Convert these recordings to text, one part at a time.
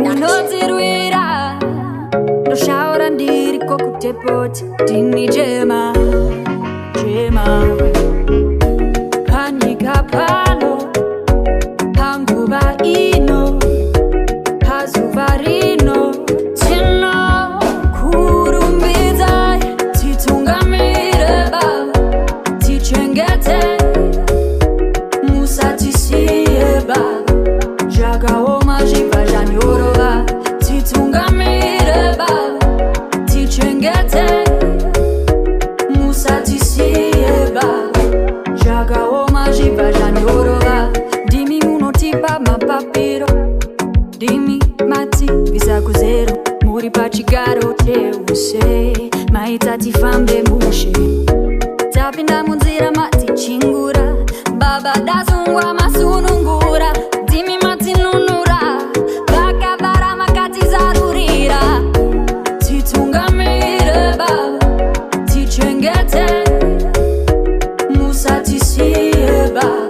Ninodziruira ndoshaura ndiri kokutepoti ndini jema panyika pano panguva ino pazuva rino tinokurumbidzai titungamire baba tichengete musatisiye baba zvakaoma zvibva zvanyorova titungamire baba tichengete musatisiye baba zvakaoma zvibva zvanyorova ndimi munotipa mapapiro ndimi mativisa kuzero muri pachigaro cheuse maita tifambe mushe tapinda munzira matichingura baba dasungwa masunungura ndimi matinunura vakavara makatizarurira titungamire baba tichengete musatisiye baba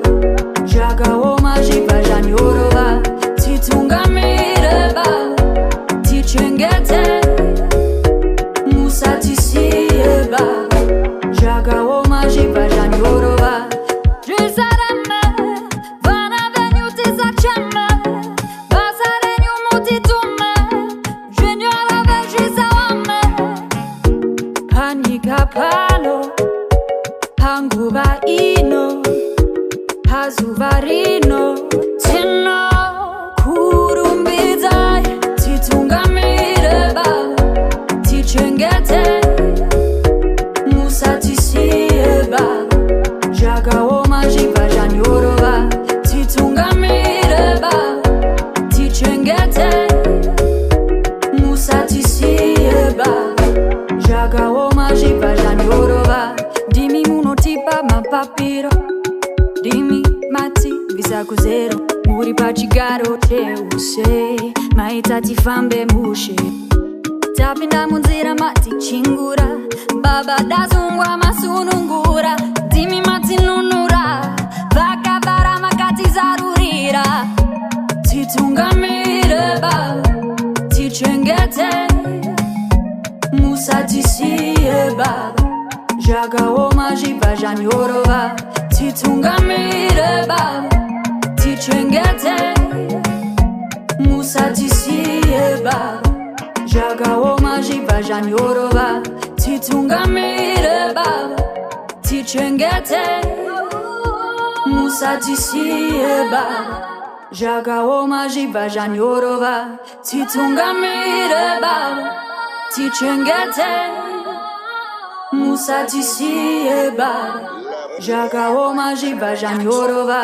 zvakaoma zvibva zvanyorova titungamire baba tichengete musatisiye baba zvakaoma zvibva zvanyorova zvisarame vana venyu tisacheme basa renyu mutitume zvinyorove zvisawame panyika pano panguva ino pazuva rino tinokurumbidzai titungamire baba tichengete musatisiye baba zvakaoma zvibva zvanyorova titungamire baba tichengete musatisiye baba zvakaoma zvibva zvanyorova ndimi munotipa mapapiro ndimi mativisa kuzero muri pachigaro cheuse maita tifambe mushe tapinda munzira matichingura baba dasungwa masunungura ndimi matinunura vakavara makatizarurira titungamire baba tichengete musatisiye baba zvakaoma zvibva zvanyorova titungamire baba tichengete musatisiye baba zvakaoma zvibva zvanyorova titungamire baba tichengete musatisiye baba zvakaoma zvibva zvanyorova titungamire baba tichengete musatisiye baba zvakaoma zvibva zvanyorova